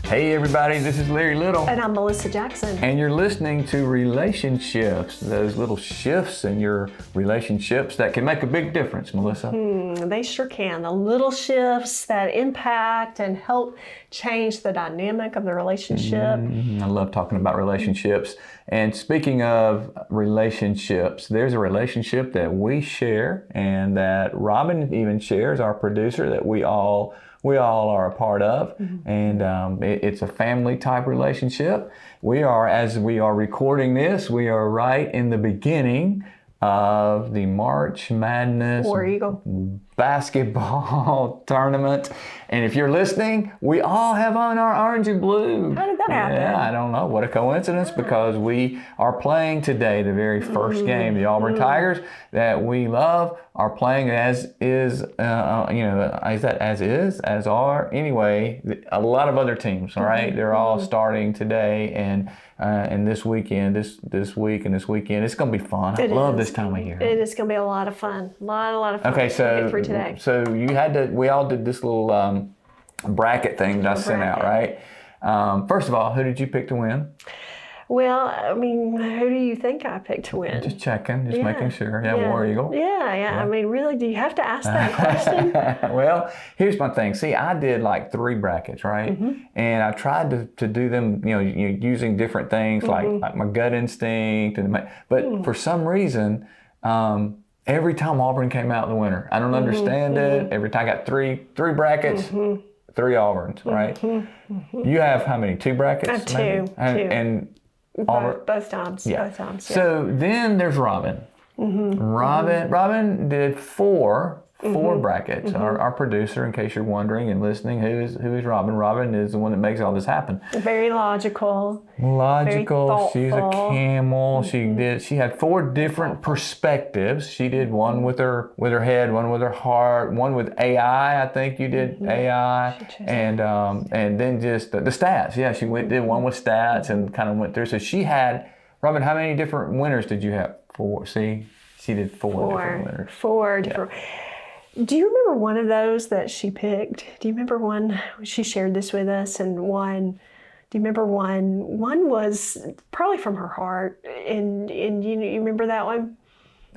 Hey everybody, this is Larry Little. And I'm Melissa Jackson. And you're listening to Relationships, those little shifts in your relationships that can make a big difference, Melissa. They sure can. The little shifts that impact and help change the dynamic of the relationship. I love talking about relationships. And speaking of relationships, there's a relationship that we share and that Robin even shares, our producer, that we all are a part of, and it's a family type relationship. As we are recording this, we are right in the beginning of the March Madness War Eagle basketball tournament. And if you're listening, we all have on our orange and blue. How did that happen? Yeah, I don't know. What a coincidence, because we are playing today the very first game. The Auburn Tigers that we love are playing as are anyway a lot of other teams. All right, they're all starting today and this weekend, this week and this weekend. It's going to be fun. I love this time of year. It is going to be a lot of fun. A lot of fun. Okay, to get through today. So we all did this little bracket thing that I sent out, right? First of all, who did you pick to win? Well, I mean, who do you think I picked to win? Just checking, making sure. Yeah, War Eagle. Yeah. I mean, really, do you have to ask that question? Well, here's my thing. See, I did like 3 brackets, right? And I tried to do them, using different things like my gut instinct, but for some reason, every time Auburn came out the winner. I don't understand it. Every time I got three brackets, 3 Auburns, right? You have how many? 2 brackets? I have 2. And Auburn? Both times. Yeah. Both times. Yeah. So then there's Robin. Robin did 4 brackets. Our producer, in case you're wondering and listening, who is Robin? Robin is the one that makes all this happen. Very logical. Very She's a camel. She had 4 different perspectives. She did one with her head, one with her heart, one with AI. I think you did AI, and then just the stats. Yeah, she did one with stats and kind of went through. So she had, Robin, how many different winners did you have? 4. See, she did 4 different winners. 4 different. Do you remember one of those that she picked? Do you remember one? She shared this with us, and one. Do you remember one? One was probably from her heart, and you remember that one?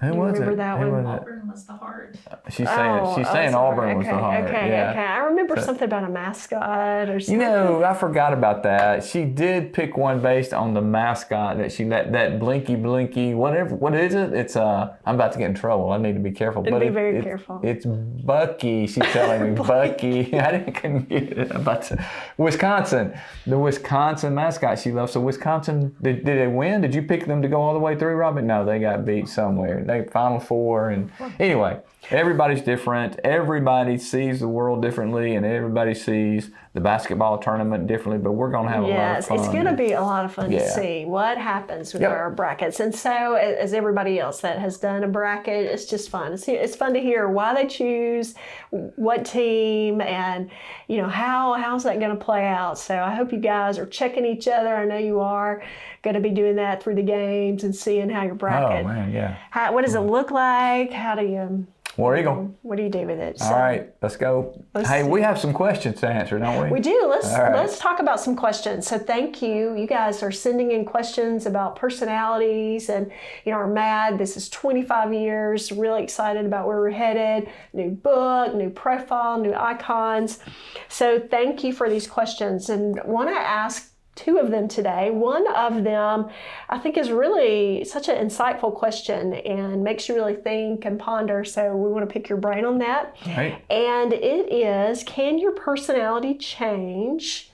Who was it? Remember that one? Auburn was the heart. She's saying Auburn was the heart. Okay. I remember something about a mascot or something. I forgot about that. She did pick one based on the mascot that blinky, whatever. What is it? It's I'm about to get in trouble. I need to be careful. Be very careful. It's Bucky. She's telling me Bucky. I couldn't get it. Wisconsin. The Wisconsin mascot she loves. So Wisconsin, did they win? Did you pick them to go all the way through, Robin? No, they got beat somewhere. They Final 4, and anyway, everybody's different. Everybody sees the world differently, and everybody sees the basketball tournament differently. But we're gonna have a lot of fun. Yes, it's gonna be a lot of fun to see what happens with our brackets. And so, as everybody else that has done a bracket, it's just fun. It's fun to hear why they choose what team, and how's that gonna play out. So I hope you guys are checking each other. I know you are going to be doing that through the games and seeing how your bracket. Oh man, yeah. What does it look like? How do you? War Eagle. What do you do with it? All right, let's go. We have some questions to answer, don't we? We do. Let's talk about some questions. So thank you. You guys are sending in questions about personalities and are mad. This is 25 years. Really excited about where we're headed. New book, new profile, new icons. So thank you for these questions, and want to ask 2 of them today. One of them I think is really such an insightful question and makes you really think and ponder. So we want to pick your brain on that. Right. And it is, can your personality change?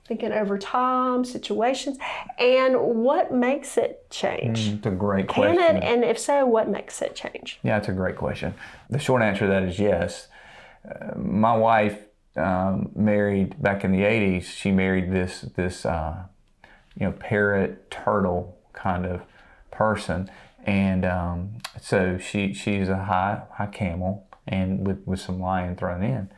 Thinking over time, situations, and what makes it change? It's a great question. Can it, and if so, what makes it change? Yeah, it's a great question. The short answer to that is yes. My wife married back in the 80s. She married this parrot turtle kind of person, and so she's a high camel and with some lion thrown in.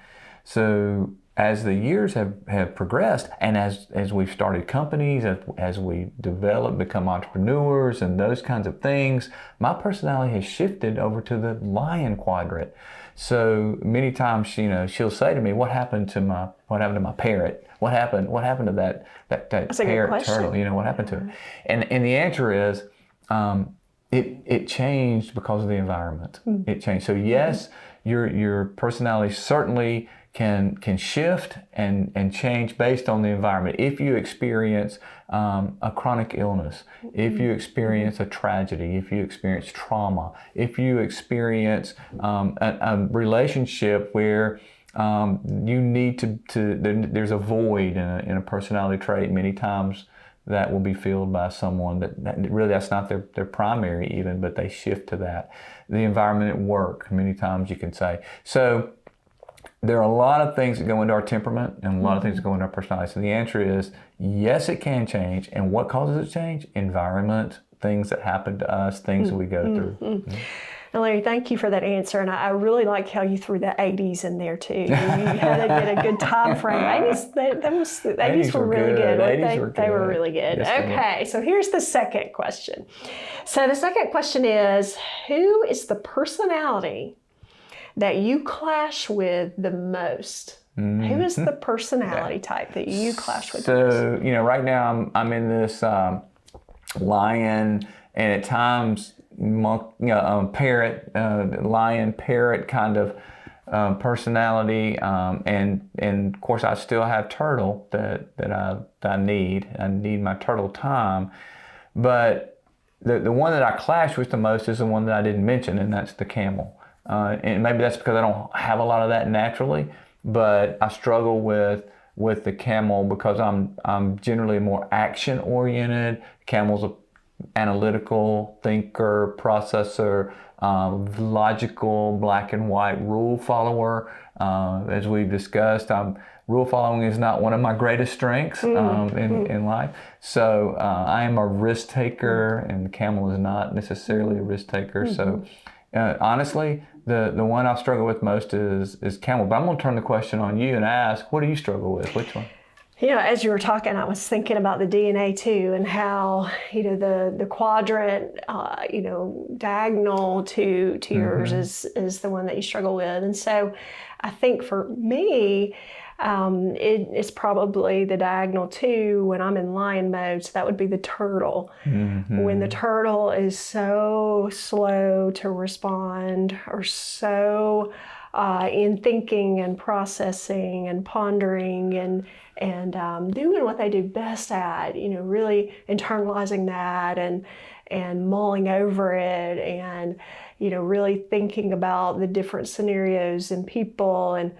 So as the years have progressed, and as we've started companies, as we develop, become entrepreneurs and those kinds of things, my personality has shifted over to the lion quadrant. So many times, she'll say to me, what happened to my parrot? What happened to that That's a good parrot question. turtle? What happened to it? And the answer is, it changed because of the environment. It changed. So yes, your personality certainly can shift and change based on the environment. If you experience a chronic illness, if you experience a tragedy, if you experience trauma, if you experience a relationship where you need there's a void in a personality trait, many times that will be filled by someone that really that's not their primary even, but they shift to that. The environment at work, many times you can say. So there are a lot of things that go into our temperament and a lot of things that go into our personality. So the answer is yes, it can change. And what causes it to change? Environment, things that happen to us, things that we go through. And Larry, thank you for that answer. And I really like how you threw the 80s in there too. You had to get a good time frame. 80s, the 80s were really good. They were really good. Yes, okay, so here's the second question. So the second question is, who is the personality that you clash with the most? Who is the personality type that you clash with the most? So, right now I'm in this lion and at times parrot, lion, parrot kind of personality. And of course I still have turtle that I need. I need my turtle time. But the one that I clash with the most is the one that I didn't mention, and that's the camel. And maybe that's because I don't have a lot of that naturally, but I struggle with the camel because I'm generally more action oriented. Camel's a analytical thinker, processor, logical, black and white rule follower. As we've discussed, rule following is not one of my greatest strengths in life. So I am a risk taker, and the camel is not necessarily a risk taker. So honestly, the one I struggle with most is camel. But I'm going to turn the question on you and ask, what do you struggle with? Which one? As you were talking, I was thinking about the DNA too, and how the quadrant, diagonal to yours is the one that you struggle with. And so, I think for me, it's probably the diagonal 2 when I'm in lion mode. So that would be the turtle. When the turtle is so slow to respond, or so in thinking and processing and pondering and doing what they do best at, really internalizing that and mulling over it and, really thinking about the different scenarios and people and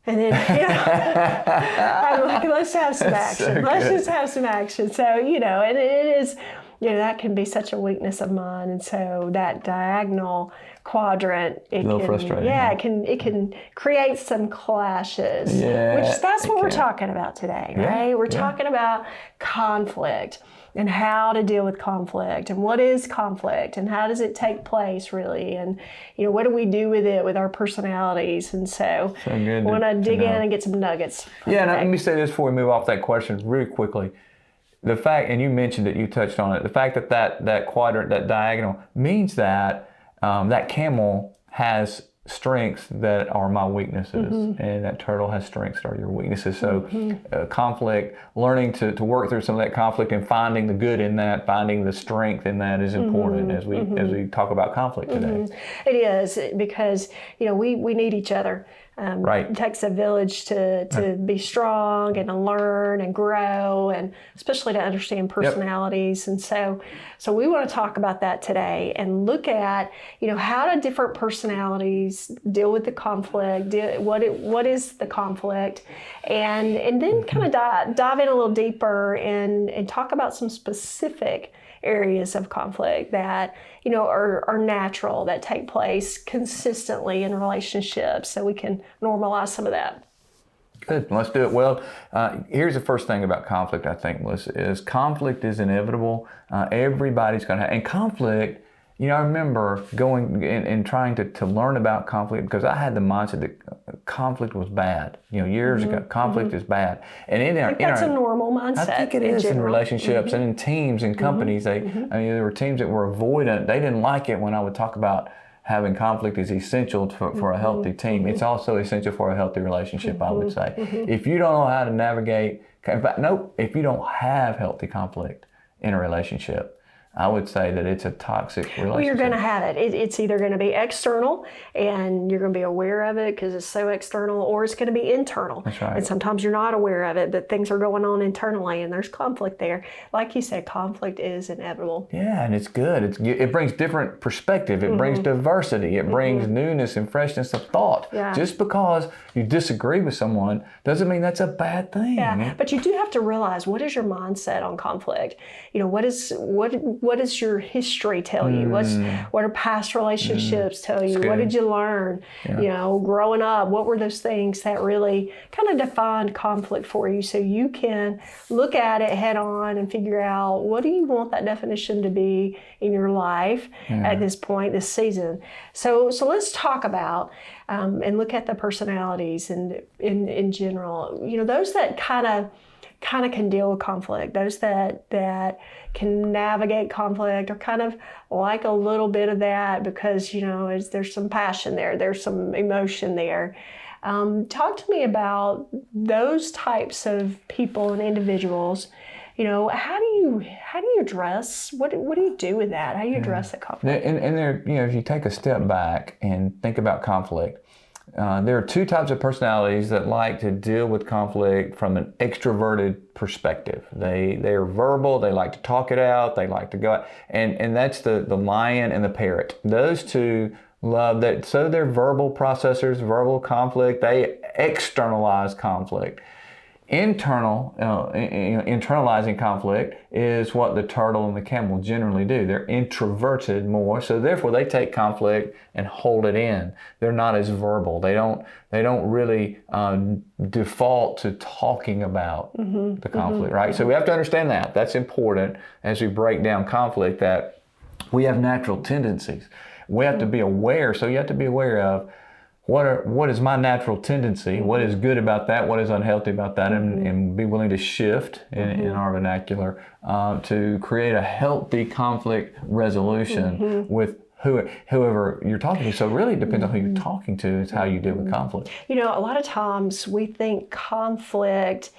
then, I'm like, let's have some action. Let's just have some action. So, and it is, that can be such a weakness of mine. And so that diagonal quadrant, it can create some clashes, which that's what we're talking about today, right? We're talking about conflict and how to deal with conflict and what is conflict and how does it take place really, and what do we do with it with our personalities. And so I want to dig in and get some nuggets. Let me say this before we move off that question really quickly. The fact, and you mentioned it, you touched on it, the fact that quadrant, that diagonal, means that that camel has strengths that are my weaknesses, and that turtle has strengths that are your weaknesses. So conflict, learning to work through some of that conflict and finding the good in that, finding the strength in that is important as we talk about conflict today. It is, because we need each other. It takes a village to be strong and to learn and grow, and especially to understand personalities. And so we want to talk about that today and look at how do different personalities deal with the conflict, what is the conflict, and then kind of dive in a little deeper and talk about some specific areas of conflict that are natural, that take place consistently in relationships, so we can normalize some of that. Good. Let's do it. Well, here's the first thing about conflict, I think, Melissa, is conflict is inevitable. Everybody's going to have, and conflict I remember going and trying to learn about conflict because I had the mindset that conflict was bad. Years ago, conflict is bad. And I think that's a normal mindset. I think it is in relationships and in teams and companies. There were teams that were avoidant. They didn't like it when I would talk about having conflict is essential for a healthy team. It's also essential for a healthy relationship, I would say. If you don't know how to navigate, in fact, if you don't have healthy conflict in a relationship, I would say that it's a toxic relationship. Well, you're going to have it. It's either going to be external and you're going to be aware of it because it's so external, or it's going to be internal. That's right. And sometimes you're not aware of it, but things are going on internally and there's conflict there. Like you said, conflict is inevitable. Yeah, and it's good. It brings different perspective. It brings diversity. It brings newness and freshness of thought. Yeah. Just because you disagree with someone doesn't mean that's a bad thing. Yeah, but you do have to realize, what is your mindset on conflict? What does your history tell you? What are past relationships tell you? What did you learn? Yeah. Growing up, what were those things that really kind of defined conflict for you, so you can look at it head on and figure out, what do you want that definition to be in your life at this point, this season? So let's talk about and look at the personalities and in general. Those that kind of can deal with conflict, those that can navigate conflict, or kind of like a little bit of that because, there's some passion there, there's some emotion there. Talk to me about those types of people and individuals. How do you address, what do you do with that? How do you address the conflict? And there, if you take a step back and think about conflict, there are two types of personalities that like to deal with conflict from an extroverted perspective. They are verbal. They like to talk it out. They like to go out. And that's the lion and the parrot. Those two love that. So they're verbal processors, verbal conflict. They externalize conflict. Internalizing conflict is what the turtle and the camel generally do. They're introverted more, so therefore they take conflict and hold it in. They're not as verbal. They don't really default to talking about the conflict, right? So we have to understand that. That's important as we break down conflict, that we have natural tendencies. We have to be aware. So you have to be aware of what is my natural tendency, what is good about that, what is unhealthy about that, and be willing to shift in our vernacular to create a healthy conflict resolution with whoever you're talking to. So it really depends on who you're talking to, is how you deal with conflict. A lot of times we think conflict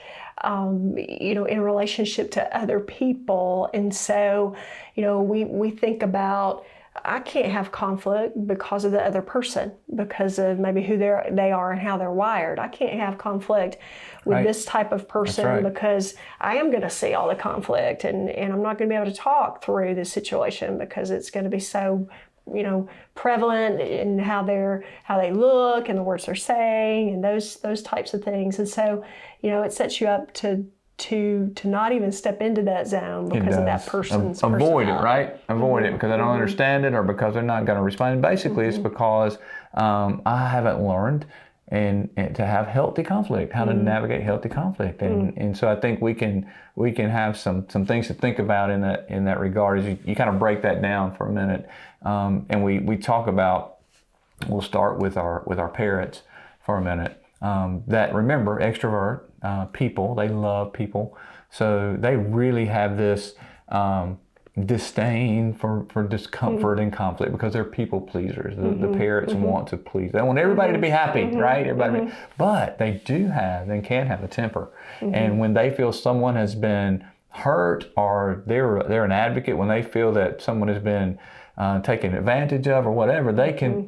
in relationship to other people, and so we think about, I can't have conflict because of the other person, because of maybe who they are and how they're wired. I can't have conflict with this type of person because I am going to see all the conflict, and I'm not going to be able to talk through the situation because it's going to be so prevalent in how they look and the words they're saying and those types of things. And so it sets you up to not even step into that zone because of that person's avoid it, right? Avoid it because I don't understand it, or because they're not going to respond. And basically, it's because I haven't learned and to have healthy conflict, how to navigate healthy conflict, and so I think we can have some things to think about in that regard as you kind of break that down for a minute, and we talk about. We'll start with our parrots for a minute. That, remember, extrovert people, they love people, so they really have this disdain for discomfort and conflict because they're people pleasers. The parrots want to please. They want everybody to be happy, right? Everybody, but they can have a temper, and when they feel someone has been hurt, or they're an advocate, when they feel that someone has been taken advantage of or whatever, they can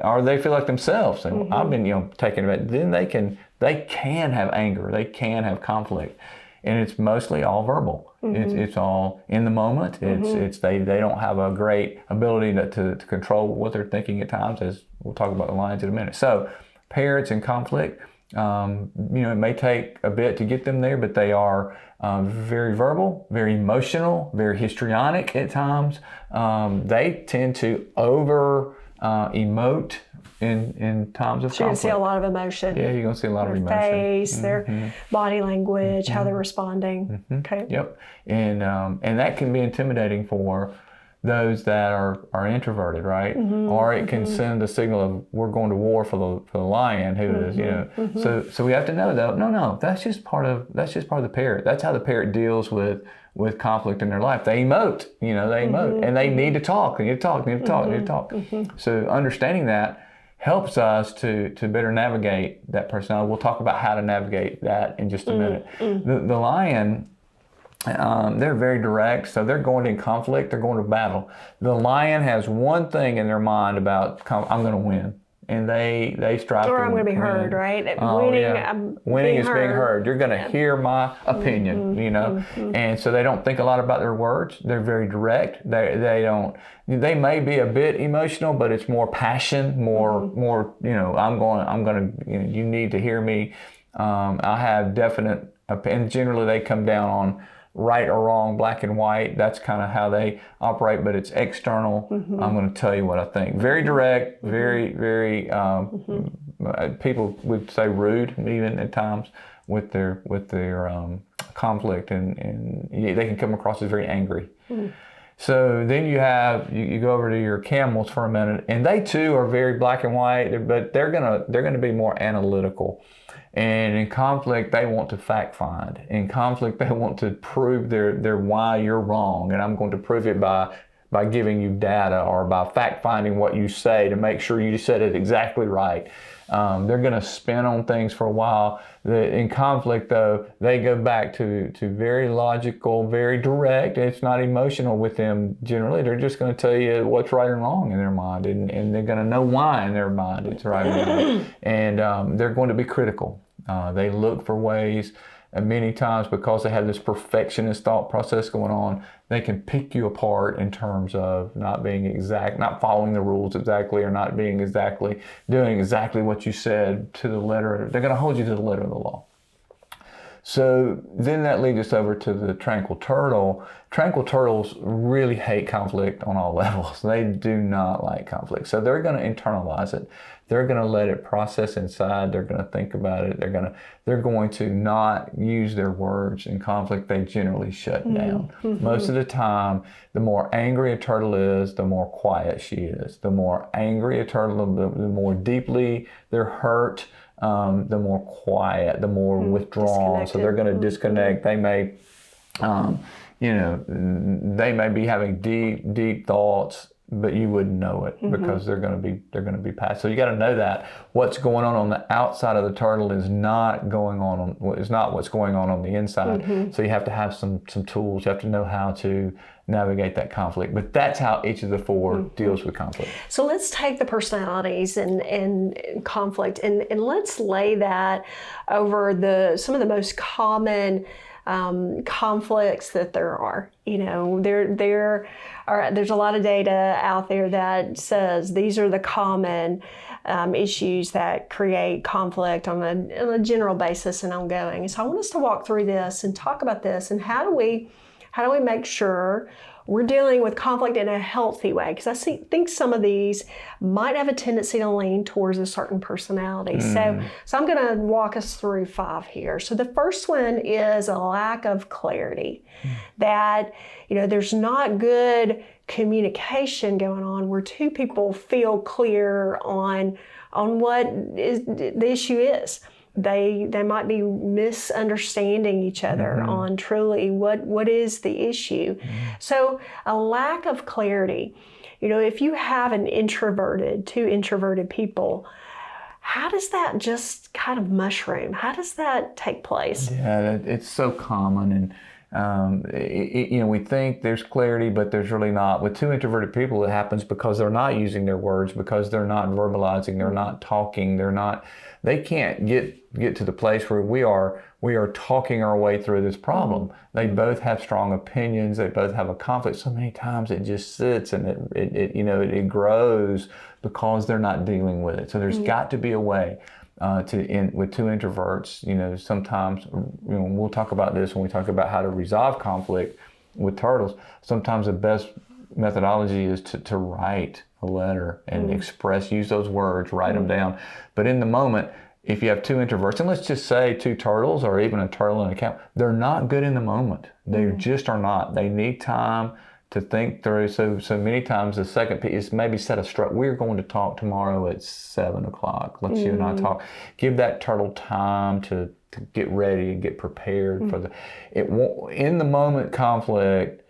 or they feel like themselves, and I've been taken advantage. Then they can have anger, they can have conflict, and it's mostly all verbal. It's all in the moment. It's they don't have a great ability to control what they're thinking at times, as we'll talk about the lions in a minute. So parrots in conflict, it may take a bit to get them there, but they are very verbal, very emotional, very histrionic at times. They tend to over emote in times of conflict. So you're going to see a lot of emotion. Yeah, you're going to see a lot of emotion. Their face, their body language, how they're responding. Okay. Yep. And that can be intimidating for those that are introverted, right? Or it can send a signal of we're going to war for the lion who is, you know. So we have to know though, no, that's just part of the parrot. That's how the parrot deals with conflict in their life. They emote, you know, and they need to talk, they need to talk, they need to talk, they need to talk. So understanding that helps us to better navigate that personality. We'll talk about how to navigate that in just a minute. The lion, they're very direct, so they're going in conflict, they're going to battle. The lion has one thing in their mind about, I'm going to win. And they strive or to I'm going to be win. heard, right? Winning, winning is being being heard. You're going to hear my opinion, you know. And so they don't think a lot about their words. They're very direct. They may be a bit emotional, but it's more passion, more. You know, I'm going to. You need to hear me. I have definite, and generally they come down on right or wrong, black and white. That's kind of how they operate, but it's external. I'm going to tell you what I think. Very direct, very, people would say rude even at times with their conflict, and they can come across as very angry. So then you go over to your camels for a minute, and they too are very black and white, but they're gonna be more analytical. And in conflict, they want to fact find. In conflict, they want to prove their why you're wrong, and I'm going to prove it by giving you data or by fact finding what you say to make sure you said it exactly right. They're going to spin on things for a while. In conflict, though, they go back to very logical, very direct. It's not emotional with them generally. They're just going to tell you what's right and wrong in their mind, and they're going to know why in their mind it's right and wrong. And they're going to be critical. They look for ways, and many times because they have this perfectionist thought process going on, they can pick you apart in terms of not being exact, not following the rules exactly, or not being exactly doing exactly what you said to the letter. They're going to hold you to the letter of the law. So then that leads us over to the tranquil turtle. Tranquil turtles really hate conflict on all levels. They do not like conflict. So they're going to internalize it. They're going to let it process inside. They're going to think about it. They're going to not use their words in conflict. They generally shut down. Most of the time, the more angry a turtle is, the more quiet she is. The more angry a turtle, the more deeply they're hurt, the more quiet, the more withdrawn. So they're going to disconnect. They may, they may be having deep thoughts, but you wouldn't know it because they're going to be passive. So you got to know that what's going on the outside of the turtle is not what's going on the inside. So you have to have some tools. You have to know how to navigate that conflict. But that's how each of the four deals with conflict. So let's take the personalities and conflict and let's lay that over some of the most common conflicts that there are. You know, there's a lot of data out there that says these are the common issues that create conflict on a general basis and ongoing. So I want us to walk through this and talk about this and how do we make sure we're dealing with conflict in a healthy way? Because I think some of these might have a tendency to lean towards a certain personality. So I'm going to walk us through 5 here. So the first one is a lack of clarity. That, there's not good communication going on where two people feel clear on what the issue is. They might be misunderstanding each other on truly what is the issue. So a lack of clarity. If you have two introverted people, how does that just kind of mushroom? How does that take place? Yeah, it's so common, and we think there's clarity, but there's really not. With two introverted people, it happens because they're not using their words, because they're not verbalizing, they're not talking, they can't get to the place where we are talking our way through this problem. They both have strong opinions. They both have a conflict. So many times it just sits and it grows because they're not dealing with it. So there's got to be a way with two introverts. Sometimes we'll talk about this when we talk about how to resolve conflict with turtles. Sometimes the best methodology is to write a letter and use those words, write them down. But in the moment, if you have two introverts, and let's just say two turtles or even a turtle and a camel, they're not good in the moment. They just are not. They need time to think through. So many times the second piece is maybe set a structure. We're going to talk tomorrow at 7 o'clock. Let's you and I talk. Give that turtle time to get ready and get prepared for in the moment conflict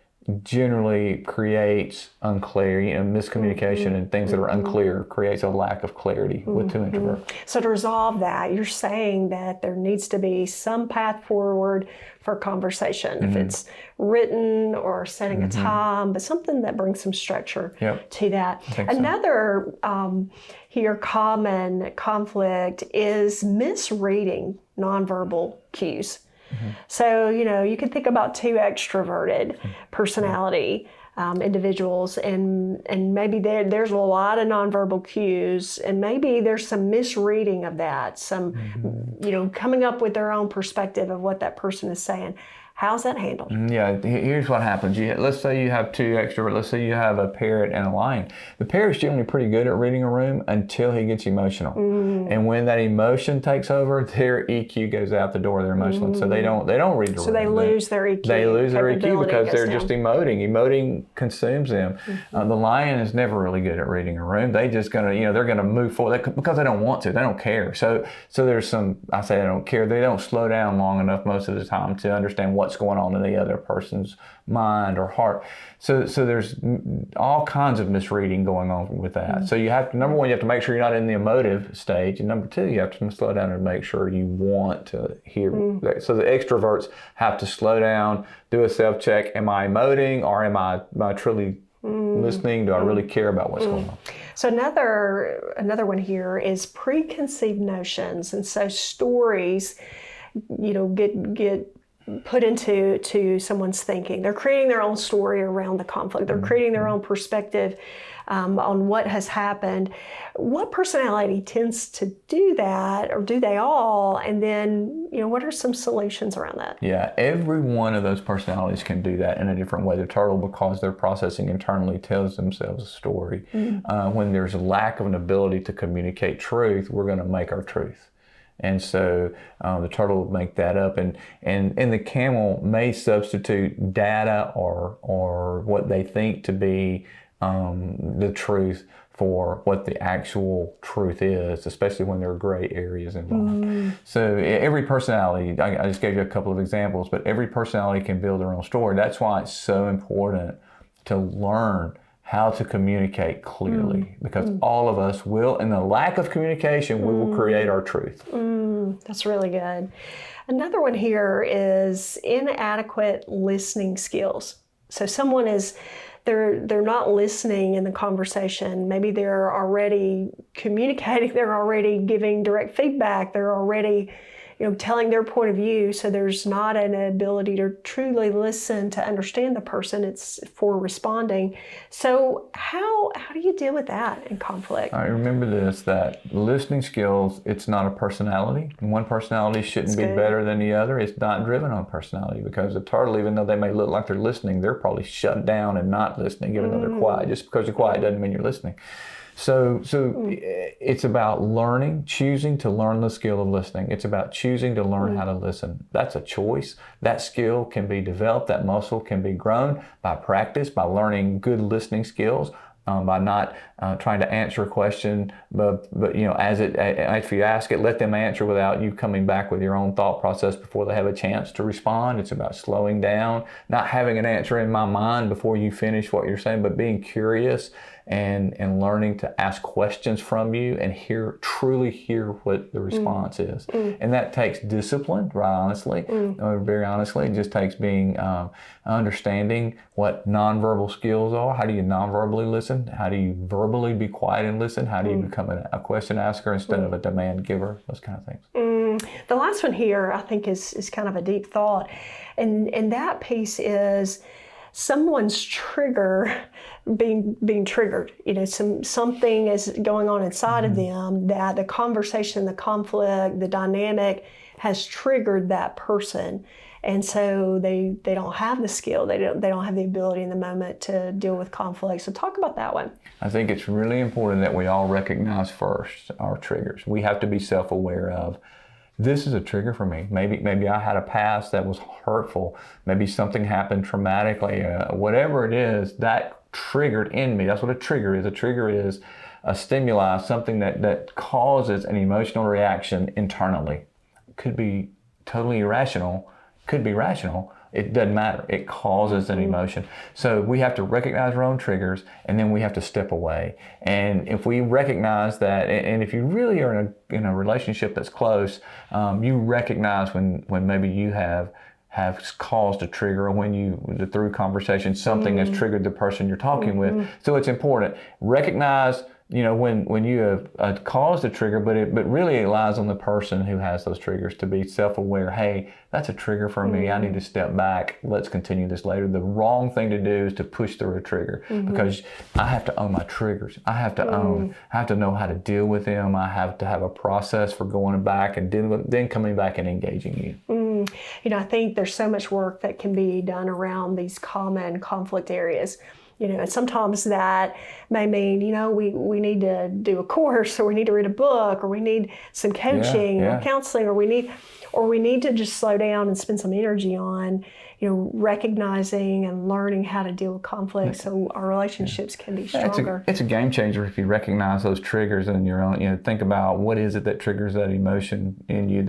generally creates unclarity and miscommunication and things that are unclear, creates a lack of clarity with two introverts. So to resolve that, you're saying that there needs to be some path forward for conversation, if it's written or setting a time, but something that brings some structure to that. Another here common conflict is misreading nonverbal cues. So, you can think about two extroverted personality individuals, and maybe there's a lot of nonverbal cues, and maybe there's some misreading of that, some, coming up with their own perspective of what that person is saying. How's that handled? Yeah, here's what happens. Let's say you have two extroverts. Let's say you have a parrot and a lion. The parrot's generally pretty good at reading a room until he gets emotional. And when that emotion takes over, their EQ goes out the door. They're emotional, so they don't read the room. So they lose their EQ. They lose their EQ because they're down. just emoting. Emoting consumes them. The lion is never really good at reading a room. They just they're gonna move forward because they don't want to. They don't care. So there's some. I say they don't care. They don't slow down long enough most of the time to understand what's going on in the other person's mind or heart. So there's all kinds of misreading going on with that. So you have to, number one, you have to make sure you're not in the emotive stage, and number two, you have to slow down and make sure you want to hear that. So the extroverts have to slow down, do a self-check. Am I emoting, or am I truly listening? Do I really care about what's going on? So another one here is preconceived notions, and so stories, get put into someone's thinking. They're creating their own story around the conflict. They're creating their own perspective on what has happened. What personality tends to do that, or do they all? And then, what are some solutions around that? Yeah, every one of those personalities can do that in a different way. The turtle, because their processing internally tells themselves a story. When there's a lack of an ability to communicate truth, we're going to make our truth. And so the turtle will make that up, and the camel may substitute data or what they think to be the truth for what the actual truth is, especially when there are gray areas involved. So every personality, I just gave you a couple of examples, but every personality can build their own story. That's why it's so important to learn how to communicate clearly, because all of us will, in the lack of communication, we will create our truth. That's really good. Another one here is inadequate listening skills. So someone they're not listening in the conversation. Maybe they're already communicating, they're already giving direct feedback, they're already telling their point of view, so there's not an ability to truly listen to understand the person. It's for responding. So how do you deal with that in conflict? I remember this, that listening skills, it's not a personality. One personality shouldn't be better than the other. It's not driven on personality, because the turtle, even though they may look like they're listening, they're probably shut down and not listening, even though they're quiet. Just because you're quiet doesn't mean you're listening. So it's about learning, choosing to learn the skill of listening. It's about choosing to learn how to listen. That's a choice. That skill can be developed. That muscle can be grown by practice, by learning good listening skills, by not trying to answer a question, but if you ask it, let them answer without you coming back with your own thought process before they have a chance to respond. It's about slowing down, not having an answer in my mind before you finish what you're saying, but being curious and learning to ask questions from you and truly hear what the response is. And that takes discipline, very honestly. It just takes being understanding what nonverbal skills are. How do you nonverbally listen? How do you verbally be quiet and listen? How do you become a question asker instead of a demand giver? Those kind of things. The last one here, I think, is kind of a deep thought. And that piece is someone's trigger being triggered. Something is going on inside of them, that the conversation, the conflict, the dynamic has triggered that person. And so they don't have the skill, they don't have the ability in the moment to deal with conflict. So talk about that one. I think it's really important that we all recognize first our triggers. We have to be self-aware of, this is a trigger for me. Maybe I had a past that was hurtful. Maybe something happened traumatically. Whatever it is, that triggered in me. That's what a trigger is. A trigger is a stimuli, something that causes an emotional reaction internally. It could be totally irrational, could be rational. It doesn't matter. It causes an emotion. So we have to recognize our own triggers, and then we have to step away. And if we recognize that, and if you really are in a relationship that's close, you recognize when maybe you have caused a trigger, or when you, through conversation, something has triggered the person you're talking with. So it's important. Recognize, when you have caused a trigger, but really it lies on the person who has those triggers to be self-aware. Hey, that's a trigger for me. I need to step back. Let's continue this later. The wrong thing to do is to push through a trigger, because I have to own my triggers. I have to know how to deal with them. I have to have a process for going back and then coming back and engaging you. I think there's so much work that can be done around these common conflict areas. And sometimes that may mean, we need to do a course, or we need to read a book, or we need some coaching or counseling, or we need to just slow down and spend some energy on, recognizing and learning how to deal with conflict so our relationships can be stronger. It's a game changer if you recognize those triggers in your own, think about what is it that triggers that emotion in you.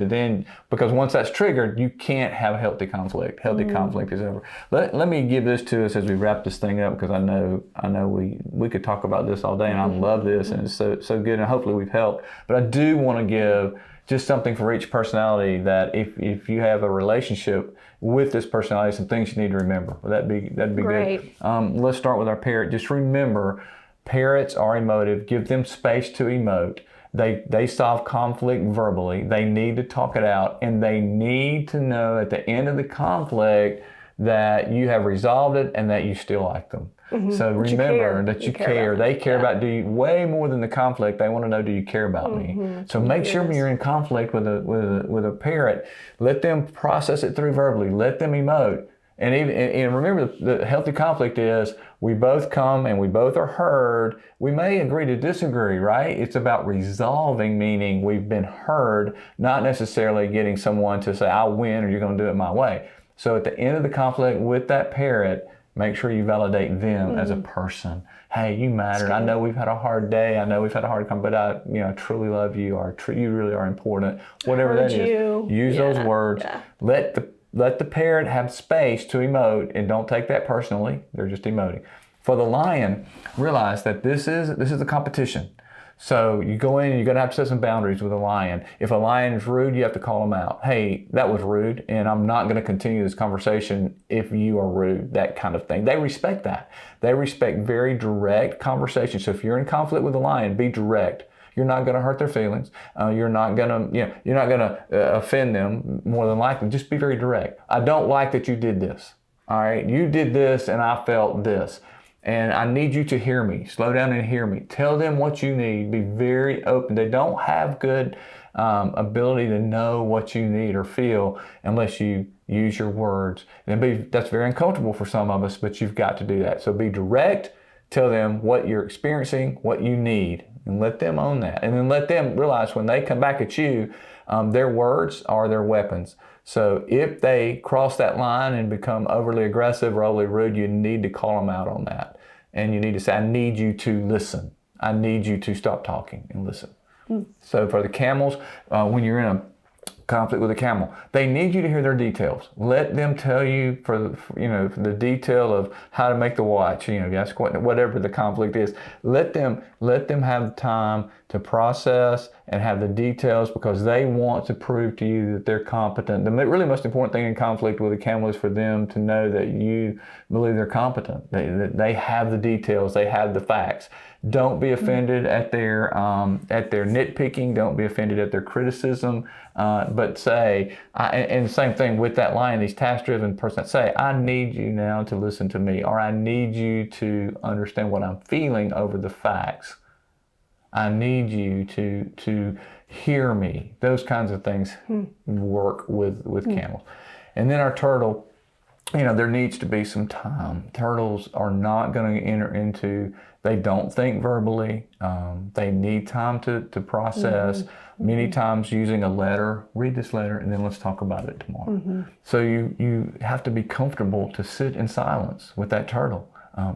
Because once that's triggered, you can't have a healthy conflict. Healthy conflict is over. Let me give this to us as we wrap this thing up, because I know we could talk about this all day, and I love this, and it's so good, and hopefully we've helped. But I do want to give just something for each personality, that if you have a relationship with this personality, some things you need to remember. That'd be Great. good. Let's start with our parrot. Just remember, parrots are emotive. Give them space to emote. They solve conflict verbally. They need to talk it out, and they need to know at the end of the conflict that you have resolved it and that you still like them. So remember that you care. They care about you way more than the conflict. They want to know, do you care about me? So make sure when you're in conflict with a parrot, let them process it through verbally. Let them emote. And remember, the healthy conflict is we both come and we both are heard. We may agree to disagree, right? It's about resolving, meaning we've been heard, not necessarily getting someone to say, I'll win or you're going to do it my way. So at the end of the conflict with that parrot, make sure you validate them as a person. Hey, you matter. I know we've had a hard day. I know we've had a hard time, but I truly love you, or you really are important. Whatever that is, use those words. Yeah. Let the parrot have space to emote, and don't take that personally. They're just emoting. For the lion, realize that this is a competition. So you go in and you're going to have to set some boundaries with a lion. If a lion is rude, you have to call them out. Hey, that was rude, and I'm not going to continue this conversation if you are rude, that kind of thing. They respect that. They respect very direct conversation. So if you're in conflict with a lion, be direct. You're not going to hurt their feelings. You're not going to offend them, more than likely. Just be very direct. I don't like that you did this. All right, you did this, and I felt this. And I need you to hear me. Slow down and hear me. Tell them what you need. Be very open. They don't have good ability to know what you need or feel unless you use your words. And that's very uncomfortable for some of us, but you've got to do that. So be direct. Tell them what you're experiencing, what you need, and let them own that. And then let them realize when they come back at you, their words are their weapons. So if they cross that line and become overly aggressive or overly rude, you need to call them out on that. And you need to say, I need you to listen. I need you to stop talking and listen. So for the camels, when you're in a conflict with a camel, they need you to hear their details. Let them tell you for the detail of how to make the watch. That's whatever the conflict is. Let them have time to process and have the details, because they want to prove to you that they're competent. The really most important thing in conflict with a camel is for them to know that you believe they're competent. They have the details. They have the facts. Don't be offended at their nitpicking. Don't be offended at their criticism. But say, and the same thing with that lion, these task-driven person, say, I need you now to listen to me, or I need you to understand what I'm feeling over the facts. I need you to hear me. Those kinds of things work with camels. And then our turtle, there needs to be some time. Turtles are not going to enter into, they don't think verbally. They need time to process. Many times using a letter, read this letter, and then let's talk about it tomorrow. So you have to be comfortable to sit in silence with that turtle.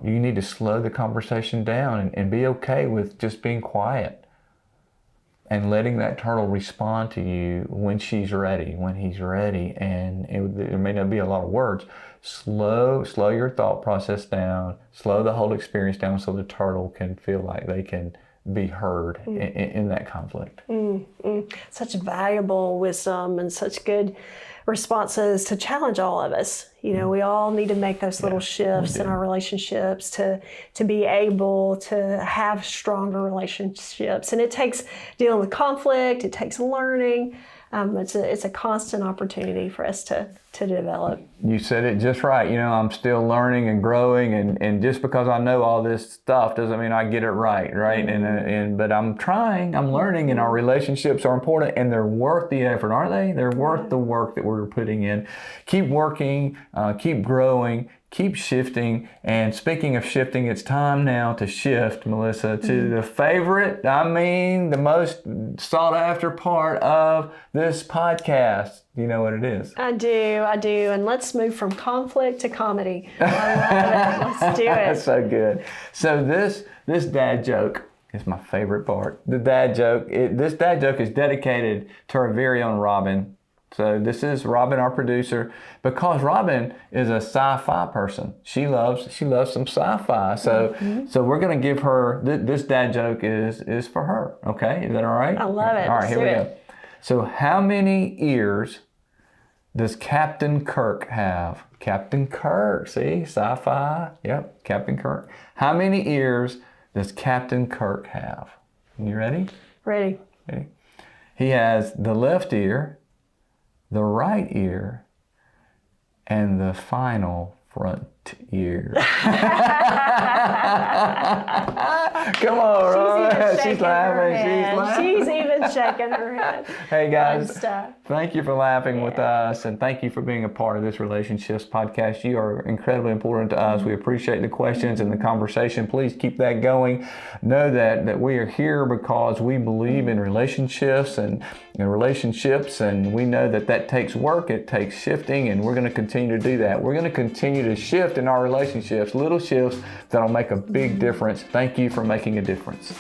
You need to slow the conversation down and be okay with just being quiet and letting that turtle respond to you when she's ready, when he's ready. And there may not be a lot of words. Slow your thought process down, slow the whole experience down so the turtle can feel like they can be heard in that conflict. Such valuable wisdom and such good responses to challenge all of us. We all need to make those little shifts in our relationships to be able to have stronger relationships. And it takes dealing with conflict, it takes learning. It's a constant opportunity for us to develop. You said it just right. I'm still learning and growing, and just because I know all this stuff doesn't mean I get it right? But I'm trying, I'm learning, and our relationships are important, and they're worth the effort, aren't they? They're worth the work that we're putting in. Keep working, keep growing, keep shifting. And speaking of shifting, it's time now to shift, Melissa, to the favorite, the most sought after part of this podcast. You know what it is? I do. And let's move from conflict to comedy. I love it. Let's do it. That's so good. So this dad joke is my favorite part. The dad joke. This dad joke is dedicated to our very own Robin. So this is Robin, our producer, because Robin is a sci-fi person. She loves some sci-fi. So we're going to give her this dad joke is for her. Okay, is that all right? I love it. All right, here we go. So how many ears does Captain Kirk have? Captain Kirk, see, sci-fi. Yep, Captain Kirk. How many ears does Captain Kirk have? You ready? Ready. He has the left ear, the right ear, and the final front ear. Come on, Robin. She's laughing. She's even shaking her head. Hey guys, thank you for laughing with us, and thank you for being a part of this Relationships podcast. You are incredibly important to us. We appreciate the questions and the conversation. Please keep that going. Know that we are here because we believe in relationships and we know that takes work, it takes shifting, and we're going to continue to do that. We're going to continue to shift in our relationships, little shifts that'll make a big difference. Thank you for making a difference.